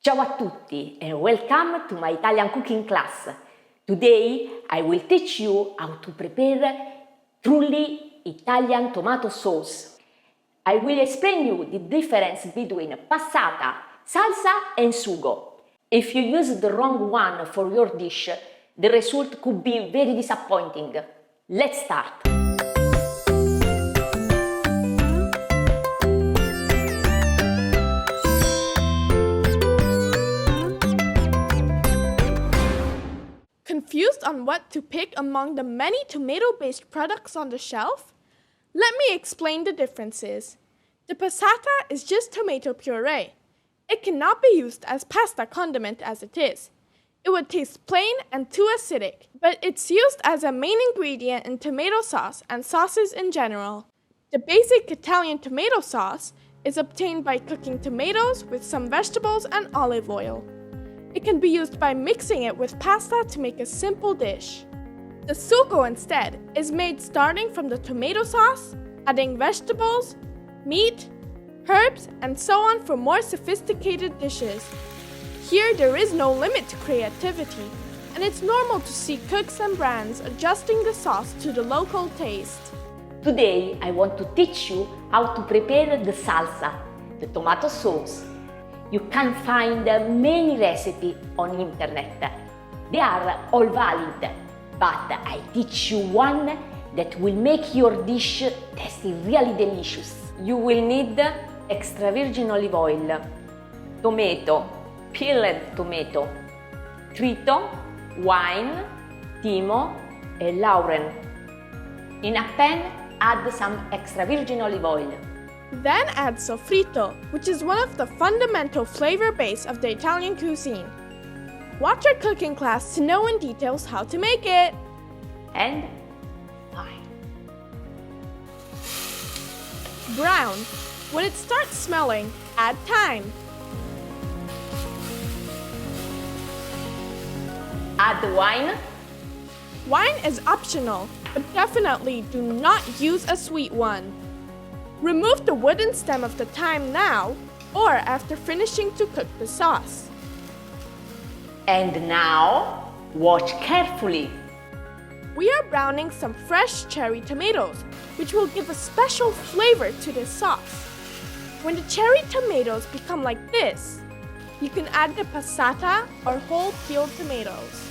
Ciao a tutti and welcome to my Italian cooking class. Today I will teach you how to prepare truly Italian tomato sauce. I will explain you the difference between passata, salsa and sugo. If you use the wrong one for your dish, the result could be very disappointing. Let's start! Confused on what to pick among the many tomato-based products on the shelf? Let me explain the differences. The passata is just tomato puree. It cannot be used as pasta condiment as it is. It would taste plain and too acidic, but it's used as a main ingredient in tomato sauce and sauces in general. The basic Italian tomato sauce is obtained by cooking tomatoes with some vegetables and olive oil. It can be used by mixing it with pasta to make a simple dish. The sugo instead is made starting from the tomato sauce, adding vegetables, meat, herbs, and so on for more sophisticated dishes. Here there is no limit to creativity, and it's normal to see cooks and brands adjusting the sauce to the local taste. Today I want to teach you how to prepare the salsa, the tomato sauce. You can find many recipes on internet. They are all valid, but I teach you one that will make your dish taste really delicious. You will need extra virgin olive oil, tomato, peeled tomato, Soffritto, wine, Thyme, and Laurel. In a pan, add some extra virgin olive oil. Then add Soffritto, which is one of the fundamental flavor base of the Italian cuisine. Watch our cooking class to know in details how to make it. And fry. Brown. When it starts smelling, add thyme. Add the wine. Wine is optional, but definitely do not use a sweet one. Remove the wooden stem of the thyme now or after finishing to cook the sauce. And now, watch carefully. We are browning some fresh cherry tomatoes, which will give a special flavor to this sauce. When the cherry tomatoes become like this, you can add the passata or whole peeled tomatoes.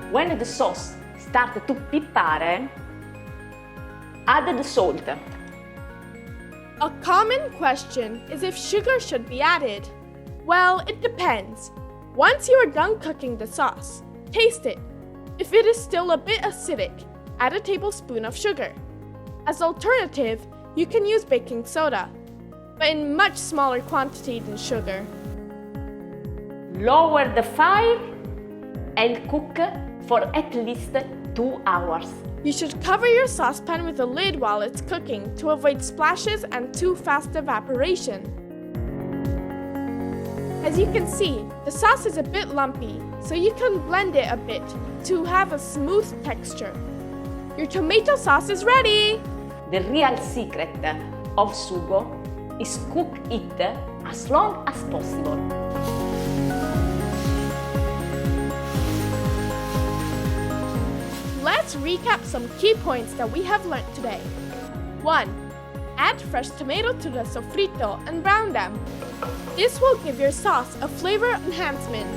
When the sauce starts to pippare, add the salt. A common question is if sugar should be added. Well, it depends. Once you are done cooking the sauce, taste it. If it is still a bit acidic, add a tablespoon of sugar. As alternative, you can use baking soda, but in much smaller quantity than sugar. Lower the fire and cook for at least 2 hours. You should cover your saucepan with a lid while it's cooking to avoid splashes and too fast evaporation. As you can see, the sauce is a bit lumpy, so you can blend it a bit to have a smooth texture. Your tomato sauce is ready! The real secret of sugo is cook it as long as possible. Let's recap some key points that we have learned today. 1. Add fresh tomato to the Soffritto and brown them. This will give your sauce a flavor enhancement.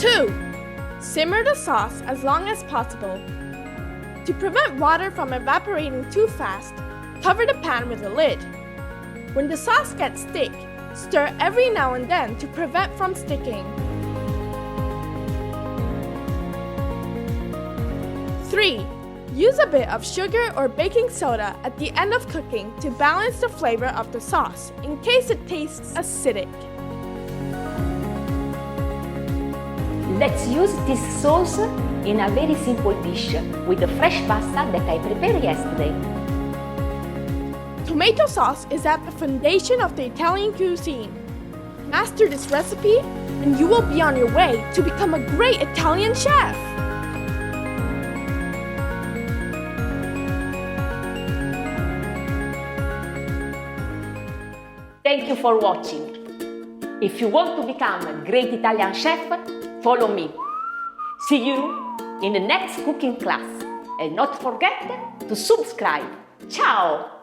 2. Simmer the sauce as long as possible. To prevent water from evaporating too fast, cover the pan with a lid. When the sauce gets thick, stir every now and then to prevent from sticking. 3. Use a bit of sugar or baking soda at the end of cooking to balance the flavor of the sauce in case it tastes acidic. Let's use this sauce in a very simple dish with the fresh pasta that I prepared yesterday. Tomato sauce is at the foundation of the Italian cuisine. Master this recipe and you will be on your way to become a great Italian chef. Thank you for watching. If you want to become a great Italian chef, follow me. See you in the next cooking class. And not forget to subscribe. Ciao!